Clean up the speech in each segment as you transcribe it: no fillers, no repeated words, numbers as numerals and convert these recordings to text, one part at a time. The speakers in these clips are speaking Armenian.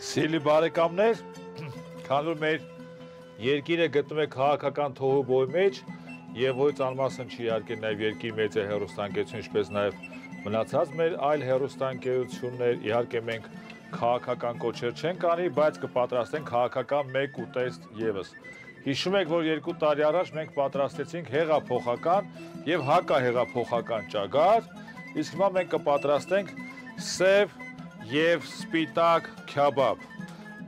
Սիրելի բարեկամներ, քանի որ մեր երկիրը գտնվում է քաղաքական թոհուբոյի մեջ եւ ոչ անմասն չի իհարկե նաեւ երկիր մեծ է հեռուստաընկերություն, ինչպես նաեւ մնացած մեր այլ հեռուստաընկերություններ, իհարկե մենք քաղաքական կոչեր չենք անի, բայց կպատրաստենք քաղաքական մեկ ուտեստ եւս։ Հիշում եք, որ 2 տարի առաջ մենք պատրաստեցինք հեղափոխական եւ հակահեղափոխական ճագար, իսկ հիմա մենք կպատրաստենք սև եւ սպիտակ քյաբաբ,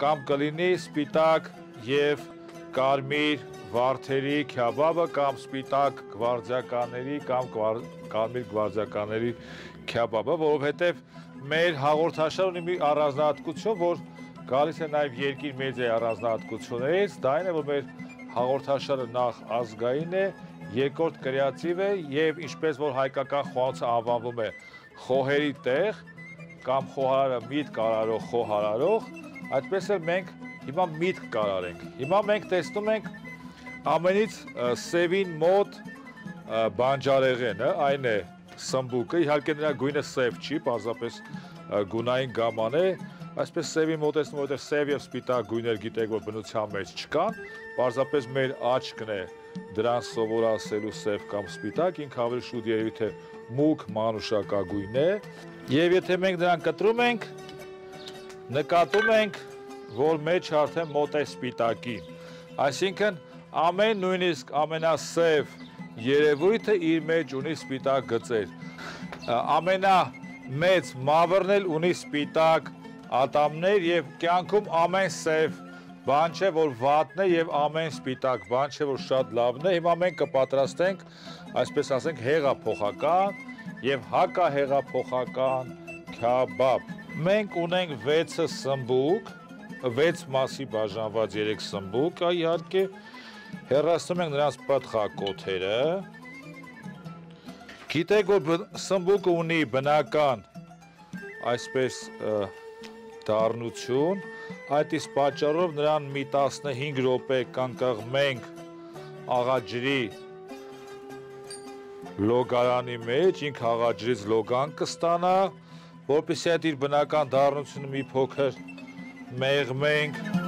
կամ կլինի սպիտակ եւ կարմիր վարդերի քյաբաբը, կամ սպիտակ գվարդիականների կամ կարմիր գվարդիականների քյաբաբը, որովհետեւ մեր հաղորդաշարը ունի մի առանձնահատկություն, որ գալիս է նաեւ երկիր մեծ է առանձնահատկություններից, դա այն է, որ մեր հաղորդաշարը նախ ազգային է, երկրորդ կրեատիվ է եւ ինչպես որ հայկական խոհանոցը անվանվում է խոհերի տեղ կամ խոհարարը միտք կարարող խոհարարող, այդպես էլ մենք հիմա միտք կարարենք։ Հիմա մենք տեսնում ենք ամենից սևին մոտ բանջարեղենը, այն է սմբուկը, իհարկե նրա գույնը սև չի, պարզապես գունային գաման է, այսպես սևին մոտեցնում, որովհետև սև եւ սպիտակ գույներ գիտեք, որ բնության մեջ չկան, պարզապես մեր աչքն է դրան սովորացելու սև կամ սպիտակ, ինքը ավելի շուտ երևի թե մուգ մանուշակագույն է, եւ եթե մենք դրան կտրում ենք, նկատում ենք, որ մեջ արդեն մոտ է սպիտակին, այսինքն ամեն նույնիսկ ամենասև երևույթը իր մեջ ունի սպիտակ գծեր, ամենամեծ մավրն էլ ունի սպիտակ ատամներ եւ կյանքում ամեն սև բան չէ, որ վատն է եւ ամեն սպիտակ բան չէ, որ շատ լավն է, հիմա մենք կպատրաստենք, այսպես ասենք, հեղափոխական եւ հակահեղափոխական քյաբաբ։ Մենք ունենք 6 սմբուկ, 6 մասի բաժանված 3 սմբուկ, իհարկե հեռացնում ենք նրանց պտղակոթերը։ Գիտեք, որ սմբուկը ունի բնական այսպես դառնություն, այդ իսկ պատճառով նրան մի 15 րոպե կանգնենք աղաջրի լոգարանի մեջ, ինքը աղաջրից լոգան կստանա, որպեսզի այդ իր բնական դառնությունը մի փոքր մեղմենք։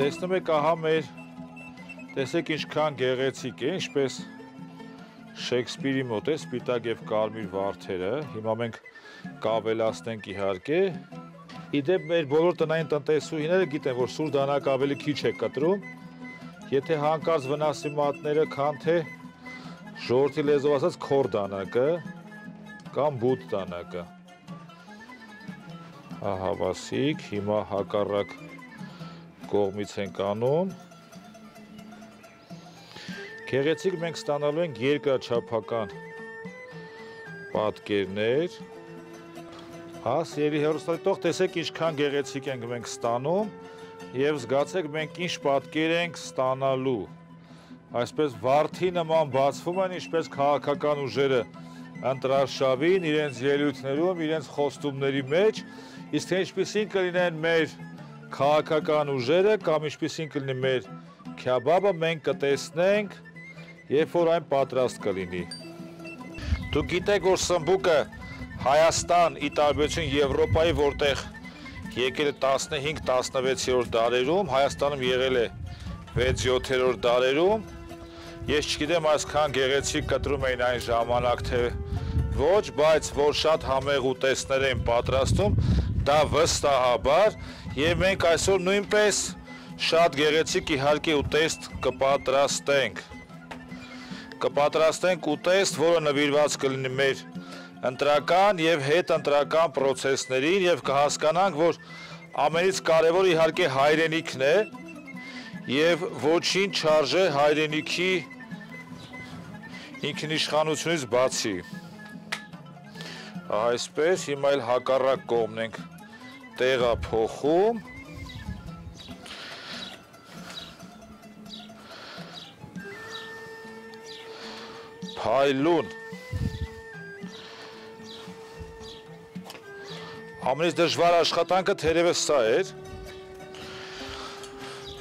Տեսնում եք, ահա մեր, տեսեք ինչքան գեղեցիկ է, ինչպես Շեքսպիրի մոտ է սպիտակ եւ կարմիր վարդերը, հիմա մենք կավելացնենք իհարկե։ Իդեպ մեր բոլոր տնային տնտեսուհիները գիտեն, որ սուր դանակ ավելի քիչ է կտրում, եթե հանկարծ վնասի մատները, քան թե ժողովրդի լեզվով ասած քոր դանակը կամ բութ դանակը։ Ահա վասիկ, հիմա հակառակ կողմից ենք անում։ Գեղեցիկ մենք ստանալու ենք երկրաչափական պատկերներ։ Հա, սիրելի հեռուստադիտող, տեսեք ինչքան գեղեցիկ ենք մենք ստանում եւ զգացեք մենք ինչ պատկեր ենք ստանալու։ Այսպես վարդի նման բացվում են, ինչպես քաղաքական ուժերը ընտրարշավին, իրենց ելույթներում, իրենց խոստումների մեջ, իսկ թե ինչպիսին կլինեն մեր քաղաքական ուժերը կամ ինչպիսին կլինի մեր քյաբաբը մենք կտեսնենք, երբ որ այն պատրաստ կլինի։ Դուք գիտեք, որ սմբուկը Հայաստան, ի տարբերություն Եվրոպայի, որտեղ եկել է 15-16-րդ դարերում, Հայաստանում եղել է 6-7-րդ դարերում, ես չգիտեմ այսքան գեղեցիկ կտրում էին այն ժամանակ, թե ոչ, բայց որ շատ համեղ ուտեստներ են պատրաստում, դա վստահաբար, եւ մենք այսօր նույնպես շատ գեղեցիկ իհարկե ուտեստ կպատրաստենք։ Կպատրաստենք ուտեստ, որը նվիրված կլինի մեր ընտրական եւ հետընտրական process-ներին եւ կհասկանանք, որ ամենից կարևորը իհարկե հայրենիքն է եւ ոչինչ չարժե հայրենիքի ինքնիշխանությունից բացի։ Այսպես հիմա էլ հակառակ կողմն ենք տեղափոխում։ Փայլուն։ Ամենից դժվար աշխատանքը թերևս սա էր,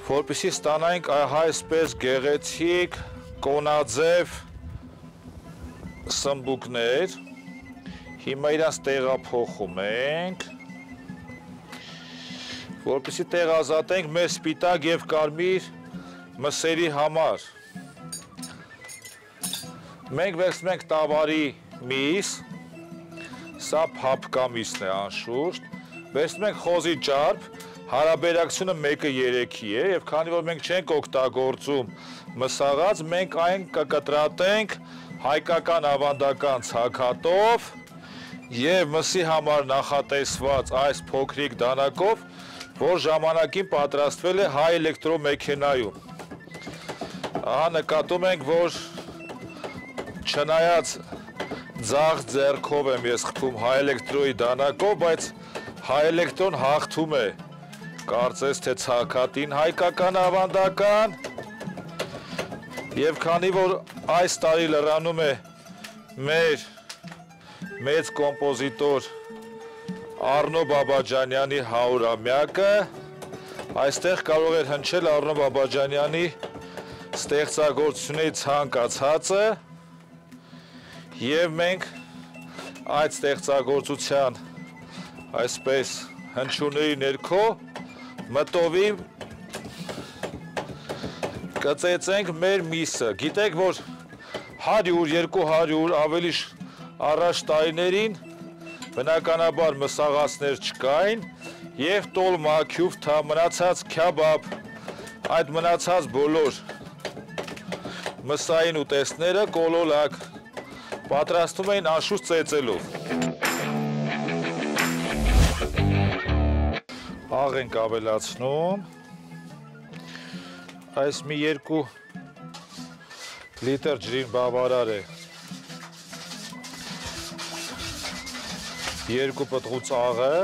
որպեսզի ստանայինք այսպես գեղեցիկ, կոնաձև սմբուկներ։ Հիմա իրանց տեղափոխում ենք, որպեսզի տեղազատենք մեր սպիտակ եւ կարմիր մսերի համար։ Մենք վերցնում ենք տավարի միս, սա փափկամիսն է անշուշտ, վերցնում ենք խոզի ճարպ, հարաբերակցությունը 1:3 է եւ քանի որ մենք չենք օգտագործում մսաղած, մենք այն կկտրատենք հայկական ավանդական ցակատով եւ մսի համար նախատեսված այս փոքրիկ դանակով, որ ժամանակին պատրաստվել է հայ էլեկտրոմեքենայում։ Ահա նկատում ենք, որ չնայած ձախ ձեռքով եմ ես խփում հայ էլեկտրոյի դանակով, բայց հայ էլեկտրոն հաղթում է, կարծես թե ցակատին հայկական ավանդական, եւ քանի որ այս տարի լրանում է մեր մեծ կոմպոզիտոր Առնո Բաբաջանյանի 100-ամյակը, այստեղ կարող էր հնչել Առնո Բաբաջանյանի ստեղծագործությունների ցանկացածը, եւ մենք այդ ստեղծագործության այսպես հնչյունների ներքո մտովի կծեցենք մեր միսը։ Գիտեք, որ 100-200 ավելի առաջ տարիներին բնականաբար մսաղացներ չկային եւ տոլմա, քյուֆթա, մնացած քյաբաբ, այդ մնացած բոլոր մսային ուտեստները կոլոլակ պատրաստում էին անշուշտ ծեծելով։ Աղ ենք ավելացնում, այս մի 2 լիտր ջրին բավարար է 2 պտղուց աղը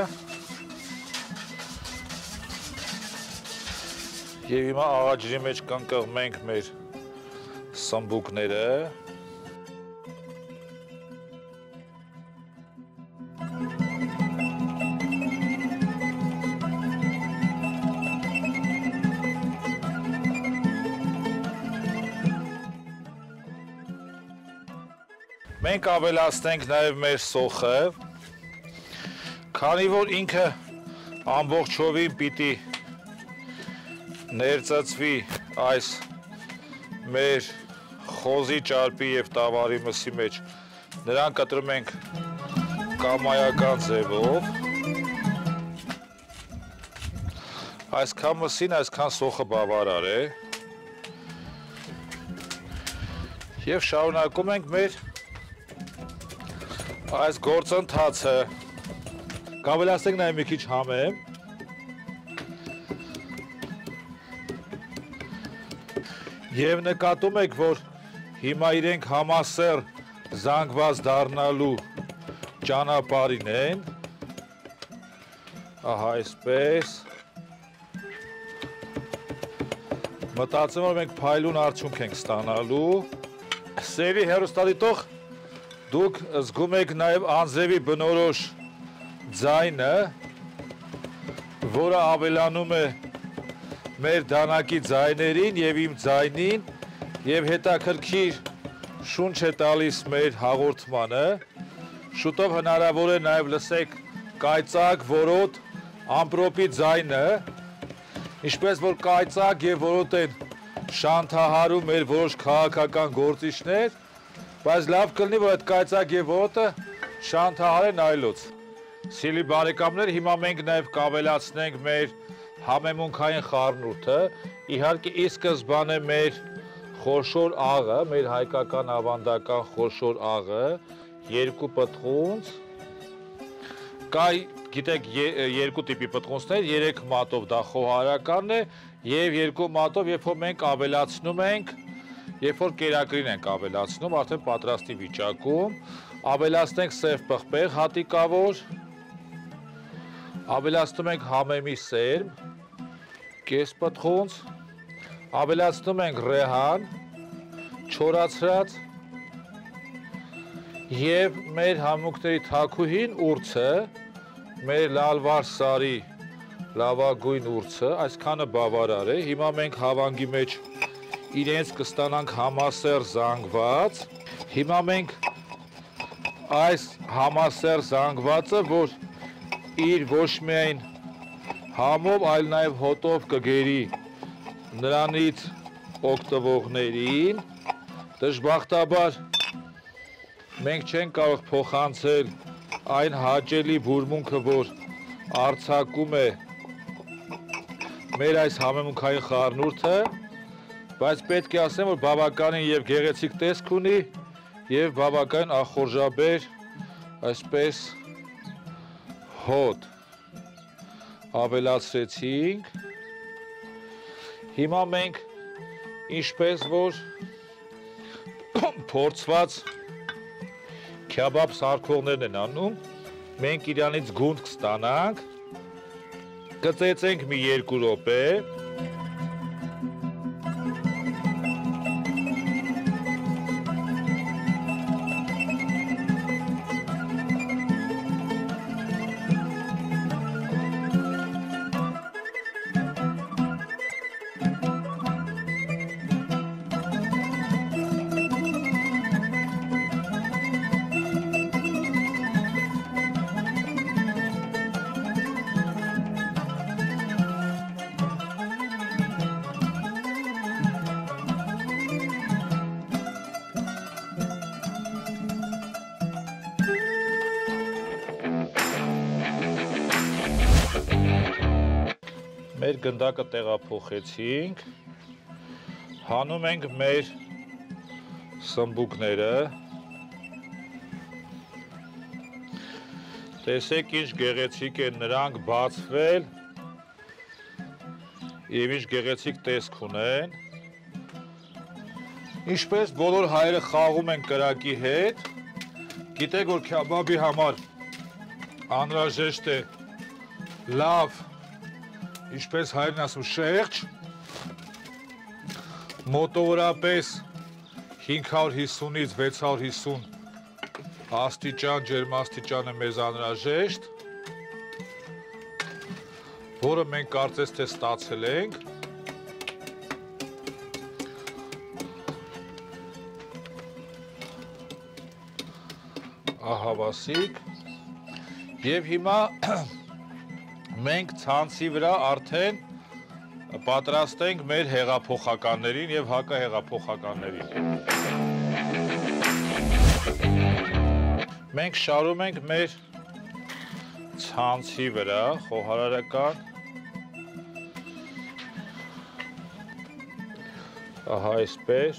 եւ հիմա աղաջրի մեջ կընկղմենք մեր սմբուկները։ Մենք ավելացնենք նաեւ մեր սոխը, քանի որ ինքը ամբողջովին պիտի ներծծվի այս մեր խոզի ճարպի եւ տավարի մսի մեջ, նրան կտրում ենք կամայական ձևով, այսքան մսին, այսքան սոխը բավարար է եւ շարունակում ենք մեր այս գործընթացը։ Կավելացնենք նաև մի քիչ համեմ։ Եվ նկատում եք, որ հիմա իրենք համասեռ զանգված դառնալու ճանապարհին են։ Ահա այսպես։ Մտածում եմ, մենք փայլուն արդյունք ենք ստանալու։ Սերի հեռուստադիտող դուք զգում եք նաև անձրևի բնորոշ ձայնը, որը ավելանում է մեր դանակի ձայներին եւ իմ ձայնին եւ հետաքրքիր շունչ է տալիս մեր հաղորդմանը։ Շուտով հնարավոր է նաև լսեք կայծակ, որոտ, ամպրոպի ձայնը, ինչպես որ կայծակ եւ որոտ են շանթահարում մեր որոշ քաղաքական գործիչներ, բայց լավ կլինի, որ այդ կայծակ եւ որոտը շանթահարեն այլոց։ Սիրելի բարեկամներ, հիմա մենք նաև կավելացնենք մեր համեմունքային խառնուրդը, իհարկե ի սկզբանե մեր խորշոր աղը, մեր հայկական ավանդական խորշոր աղը, 2 պտղունց, կա գիտեք 2 տիպի պտղունցներ, 3 մատով դա խոհարականն է, Եվ երկու մատով, երբ որ մենք ավելացնում ենք, երբ որ կերակրին ենք ավելացնում, արդեն պատրաստի վիճակում, ավելացնենք սև պղպեղ հատիկավոր, ավելացնում ենք համեմի սերմ, կես պտղունց, ավելացնում ենք ռեհան, չորացրած և մեր համունքների թաքուհին ուրցը, մեր լալվար սարի լավագույն ուրցը, այսքանը բավարար է, հիմա մենք հավանգի մեջ իրենց կստանանք համասեռ զանգված, հիմա մենք այս համասեռ զանգվածը, որ իր ոչ միայն համով, այլ նաև հոտով կգերի նրանից օգտվողներին, դժբախտաբար մենք չենք կարող փոխանցել այն հաճելի բուրմունքը, որ արձակում է մեր այս համեմունքային խառնուրդը, բայց պետք է ասեմ, որ բավականին և գեղեցիկ տեսք ունի և բավականին ախորժաբեր այսպես հոտ ավելացրեցինք։ Հիմա մենք ինչպես որ փորձված քյաբաբ սարքողներն են անում, մենք իրանից գունդ կստանանք, կծեծենք մի 2 րոպե, մեր գնդակը տեղափոխեցինք, հանում ենք մեր սմբուկները, տեսեք ինչ գեղեցիկ են նրանք բացվել և ինչ գեղեցիկ տեսք ունեն, ինչպես բոլոր հայերը խաղում են կրակի հետ, գիտեք որ քյաբաբի համար անհրաժեշտ է լավ, ինչպես հայերն ասում շեղջ, մոտավորապես 550-ից 650 աստիճան ջերմաստիճան է մեզ անհրաժեշտ, որը մենք կարծես թե ստացել ենք։ Ահավասիկ և հիմա մենք ցանցի վրա արդեն պատրաստենք մեր հեղափոխականներին և հակահեղափոխականներին։ Մենք շարում ենք մեր ցանցի վրա խոհարարական, ահա այսպես,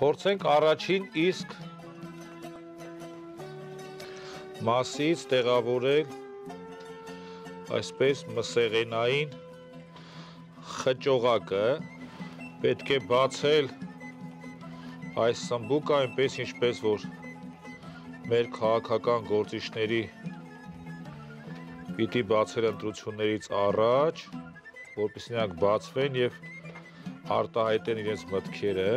փորձենք առաջին իսկ մասից տեղավորել այսպես մսեղենային խճողակը, պետք է բացել այս սմբուկը այնպես ինչպես որ մեր քաղաքական գործիչների պիտի բացել ընտրություններից առաջ, որպեսզի նրանք բացվեն և արտահայտեն իրենց մտքերը,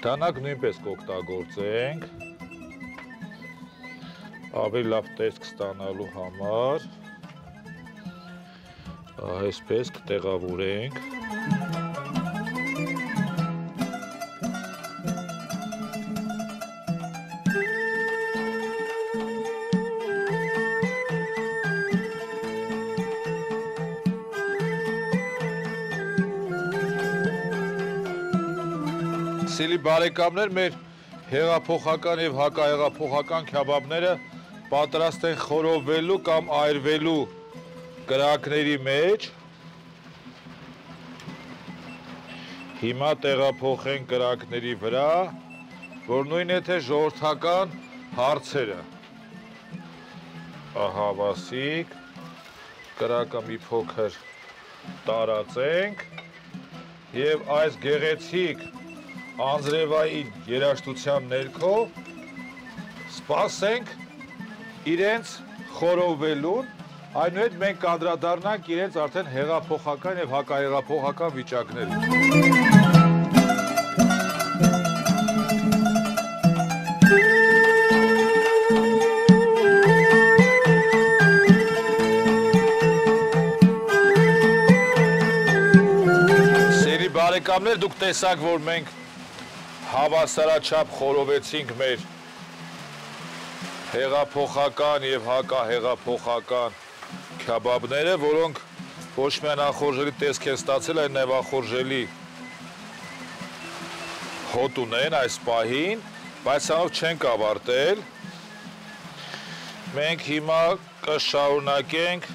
դանակ նույնպես կօգտագործենք ավելի լավ տեսք ստանալու համար, այսպես կտեղավորենք։ Սիրելի բարեկամներ, մեր հեղափոխական և հակահեղափոխական քյաբաբները պատրաստ են խորովվելու կամ այրվելու կրակների մեջ։ Հիմա տեղափոխենք կրակների վրա, որ նույն է թե ժողովրդական հարցերը։ Ահա վասիկ, կրակը մի փոքր տարածենք եւ այս գեղեցիկ անձրևային երաժշտության ներքո սպասենք իրենց խորովվելուն, այնուհետ մենք կանդրադառնանք իրենց արդեն հեղափոխական եւ հակահեղափոխական վիճակներին։ Բարեկամներ, դուք տեսաք, որ մենք հավասարաչափ խորովեցինք մեր հեղափոխական եւ հակահեղափոխական քյաբաբները, որոնք ոչ միայն ախորժելի տեսք են ստացել, այլ նաեւ ախորժելի հոտ ունեն այս պահին, բայց սրանով չենք ավարտել։ Մենք հիմա կշարունակենք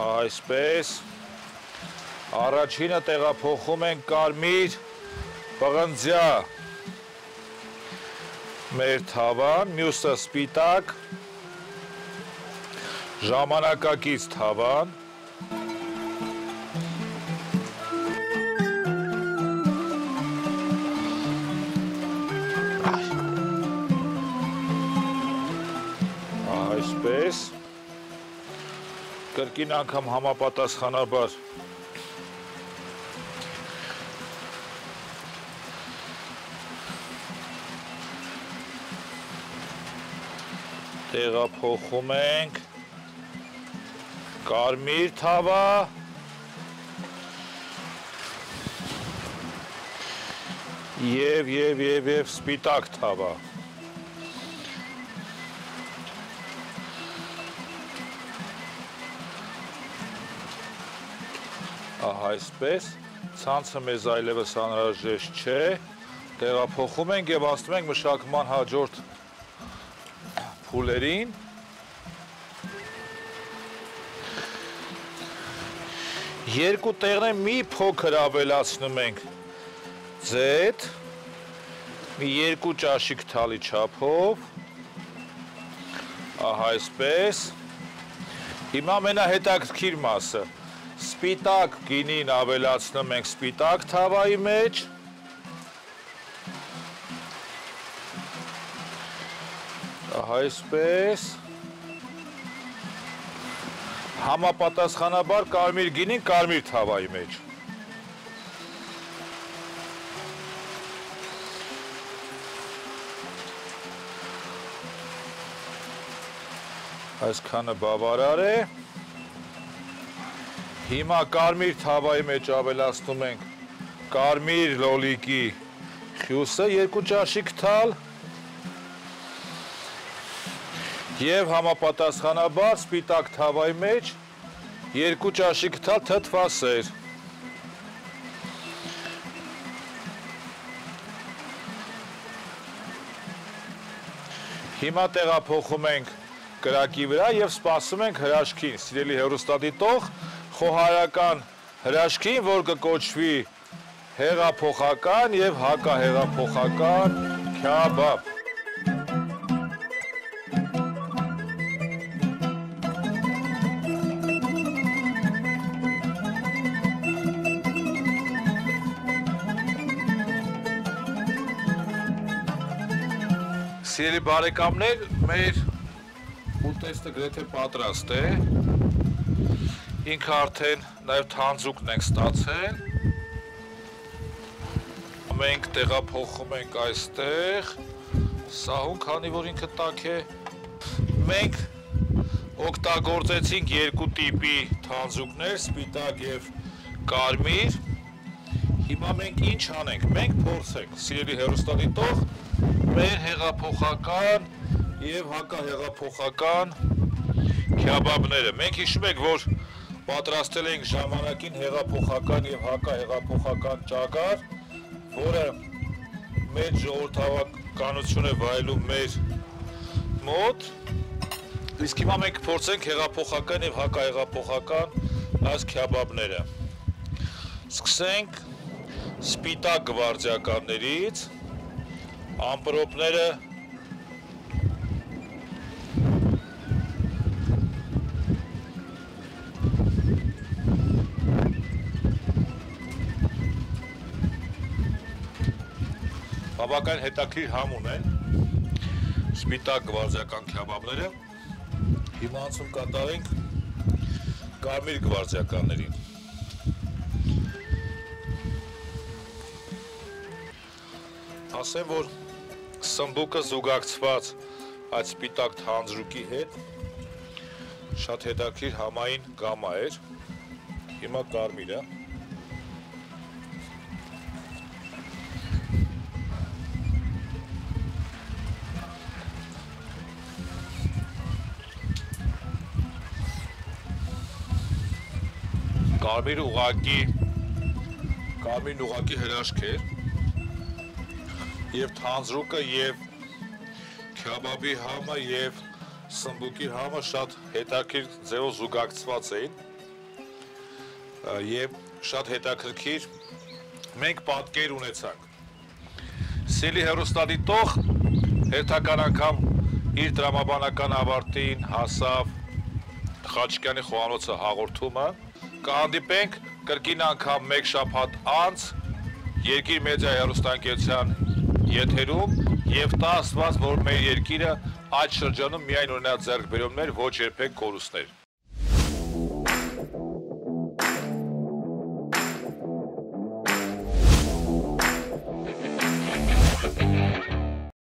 այսպես, առաջինը տեղափոխում ենք կարմիր պղնձյա մեր թավան, մյուսը սպիտակ ժամանակակից թավան, այսպես, կրկին անգամ համապատասխանաբար տեղափոխում ենք կարմիր թավա եւ սպիտակ թավա։ Այսպես, ցանցը մեզ այլևս անհրաժեշտ չէ, տեղափոխում ենք եւ ասում ենք մշակման հաջորդ փուլերին։ Երկու տեղն մի փոքր ավելացնում ենք ձեթ, մի 2 ճաշիկ թալի չափով, այսպես, հիմա ամենահետաքրքիր մասը, սպիտակ գինին ավելացնում ենք սպիտակ թավայի մեջ, այսպես, համապատասխանաբար կարմիր գինին կարմիր թավայի մեջ։ Այսքանը բավարար է։ Հիմա կարմիր թավայի մեջ ավելացնում ենք կարմիր լոլիկի խյուսը 2 ճաշիկ թալ եւ համապատասխանաբար սպիտակ թավայի մեջ 2 ճաշիկ թալ թթվասեր։ Հիմա տեղափոխում ենք կրակի վրա եւ սպասում ենք հրաշքին, սիրելի հեռուստադիտող, խոհարական հրաշքին, որ կկոչվի հեղափոխական եւ հակահեղափոխական քյաբաբ։ Սիրելի բարեկամներ, մեր ուտեստը գրեթե պատրաստ է։ Ինքը արդեն նաև թանձուկն ենք ստացել։ Մենք տեղափոխում ենք այստեղ, սահուն, քանի որ ինքը տաք է։ Մենք օգտագործեցինք 2 տիպի թանձուկներ, սպիտակ եւ կարմիր։ Հիմա մենք ինչ անենք, մենք փորձենք, սիրելի հեռուստադիտող, մեր հեղափոխական եւ հակահեղափոխական քյաբաբները։ Մենք հիշում եք, որ պատրաստել ենք ժամանակին հեղափոխական եւ հակահեղափոխական ճագար, որը մեր ժողովրդավարությունը վայելում մեր մոտ։ Իսկ հիմա մենք փորձենք հեղափոխական եւ հակահեղափոխական այս քյաբաբները։ Սկսենք սպիտակ գվարդիականներից, ամպրոպները բավական հետաքրքիր համ ունեն սպիտակ գվարդիական քյաբաբները։ Հիմա անցում կատարենք կարմիր գվարդիականներին։ Ասեմ, որ սմբուկը զուգակցված այդ սպիտակ թանձրուկի հետ շատ հետաքրքիր համային գամա էր։ Հիմա կարմիրը։ Կարմիրն ուղղակի հրաշք էր։ Եվ թանձրուկը եւ քյաբաբի համը եւ սմբուկի համը շատ հետաքրքիր ձևով զուգակցված էին եւ շատ հետաքրքիր մենք պատկեր ունեցանք։ Սիրելի հեռուստադիտող, հերթական անգամ իր դրամաբանական ավարտին հասավ Խաչիկյանի խոհանոցը հաղորդումը։ Կհանդիպենք կրկին անգամ մեկ շաբաթ անց Երկիր մեդիա հեռուստաընկերության եթերում եւ տա Աստված, որ մեր երկիրը այդ շրջանում միայն ունենա ձեռքբերումներ, ոչ երբեք կորուստներ։